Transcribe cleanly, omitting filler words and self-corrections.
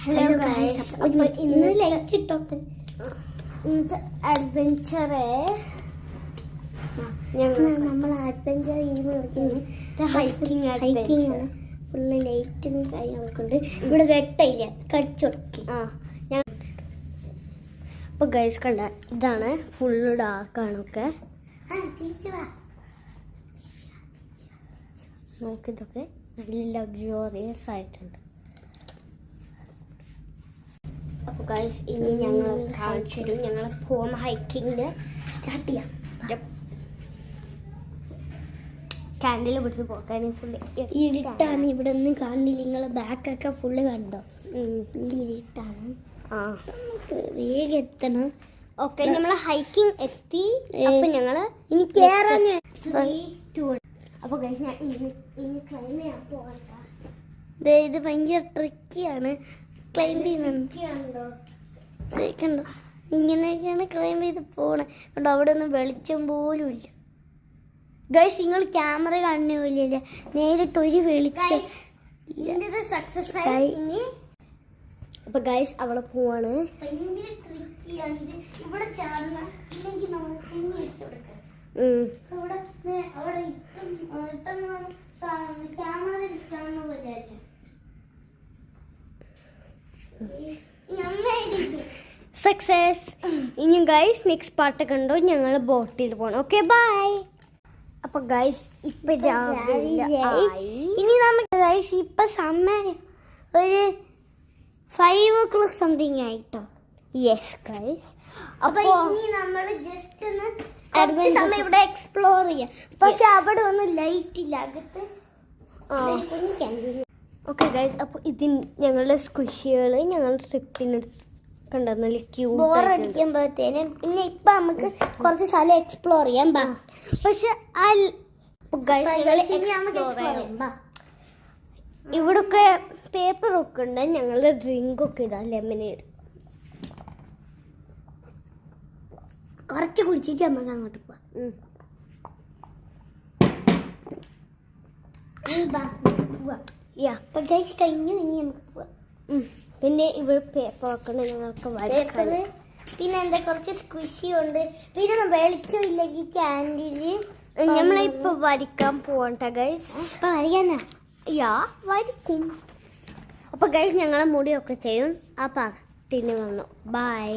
Hello guys, ഇന്ന് light ഇട്ടോട്ടെ. ഇന്നത്തെ adventure നമ്മൾ അഡ്വഞ്ചർ ഹൈക്കിംഗ് ആണ്. ഫുള്ള് ലൈറ്റും കാര്യങ്ങളൊക്കെ ഉണ്ട്. ഇവിടെ വെട്ടയില്ല, കടിച്ചൊടുക്കി. അപ്പോൾ ഗൈസ് കണ്ട, ഇതാണ് ഫുള്ള് ഡാർക്കാണ് ഒക്കെ. നോക്കിയതൊക്കെ നല്ല ലഗ്ജറിയസ് ആയിട്ടുണ്ട്. അപ്പോൾ ഗൈസ് ഇനി ഞങ്ങൾ കാണിച്ചു തരും. ഞങ്ങൾ പോകുന്ന ഹൈക്കിങ്ങിന് സ്റ്റാർട്ട് ചെയ്യാം. ക്യാൻഡിൽ പിടിച്ച് പോകാൻ ഫുള്ള് ഇരുട്ടാണ്. ഇവിടെ ഒന്നും കാണില്ല. നിങ്ങളെ ബാക്കൊക്കെ ഫുള്ള് കണ്ടോ? ഇരുട്ടാണ്. വേഗം എത്തണം. ഓക്കെ, നമ്മൾ ഹൈക്കിംഗ് എത്തി. അപ്പൊ ഞങ്ങള് ഇനി കേറാൻ. അപ്പൊ ഗൈസ് ഞാൻ ഇനി ക്ലൈം ചെയ്യാൻ പോകാം. ഇത് ഭയങ്കര ട്രിക്കിയാണ്. ക്ലൈംബ് ചെയ്യുന്നുണ്ടോ? കണ്ടോ, ഇങ്ങനെയൊക്കെയാണ് ക്ലൈംബ് ചെയ്ത് പോണേ. കണ്ടോ, അവിടെ ഒന്നും വെളിച്ചം പോലും ഇല്ല. ഗൈസ്, നിങ്ങൾ ക്യാമറ കാണുന്നില്ല, നേരിട്ട് ഒരു വെളിച്ചം. സക്സസ് ആയി. ഇനി അപ്പൊ ഗൈസ് അവിടെ പോവാണ്. ഭയങ്കര ട്രിക്കിയാണ് ഇത്. ഇവിടെ ചാടുന്ന ഇല്ലെങ്കിൽ നമ്മൾ കുഞ്ഞി വെച്ച് കൊടുക്കാം. അവിടെ ക്യാമറ കാണുന്ന പോലെ സക്സസ്. ഇനി ഗൈസ് നെക്സ്റ്റ് പാർട്ട് കണ്ടോ, ഞങ്ങൾ ബോട്ടിൽ പോകണം. Okay, by. അപ്പൊ ഗൈസ് ഇപ്പൊ ഇനി നമുക്ക് ഗൈസ് ഇപ്പൊ സമയം ഒരു 5 o'clock സംതിങ് ആയിട്ടോ. Yes guys. അപ്പൊ ഇനി നമ്മൾ ജസ്റ്റ് ഒന്ന് സമയം ഇവിടെ എക്സ്പ്ലോർ ചെയ്യാം. പക്ഷെ അവിടെ ഒന്നും ലൈറ്റ് ഇല്ല അകത്ത്. ഓക്കെ ഗൈസ്, അപ്പോൾ ഇതിന് ഞങ്ങളുടെ സ്ക്വിഷികൾ ഞങ്ങൾ ട്രിപ്പിന് കണ്ടെന്നല്ലേ ക്യൂട്ട്. ബോറടിക്കുമ്പോഴത്തേനും പിന്നെ ഇപ്പൊ നമുക്ക് കുറച്ച് സ്ഥലം എക്സ്പ്ലോർ ചെയ്യാം. പക്ഷെ ഇവിടൊക്കെ പേപ്പറൊക്കെ ഉണ്ട്. ഞങ്ങളുടെ ഡ്രിങ്കൊക്കെ ഇതാ, ലെമനേഡ്. കുറച്ച് കുടിച്ചിട്ട് നമുക്ക് അങ്ങോട്ട് പോവാം. അപ്പൊ ഗൈസ് കഴിഞ്ഞു. ഇനി നമുക്ക് പോവാം. പിന്നെ ഇവിടെ പേപ്പറൊക്കെ ഉണ്ട് ഞങ്ങൾക്ക് വരയ്ക്കാൻ. പിന്നെ എന്താ കുറച്ച് സ്ക്വിഷി ഉണ്ട്. പിന്നെ വെളിച്ചം ഇല്ലെങ്കിൽ ക്യാൻഡില് നമ്മളിപ്പോ വരയ്ക്കാൻ പോകണ്ട ഗൈസ്. ഇപ്പൊ വരയ്ക്കാനാ? വരയ്ക്കും. അപ്പൊ ഗൈസ് ഞങ്ങളെ മുടിയൊക്കെ ചെയ്യും. ആ പാട്ടിന് വന്നു. ബൈ.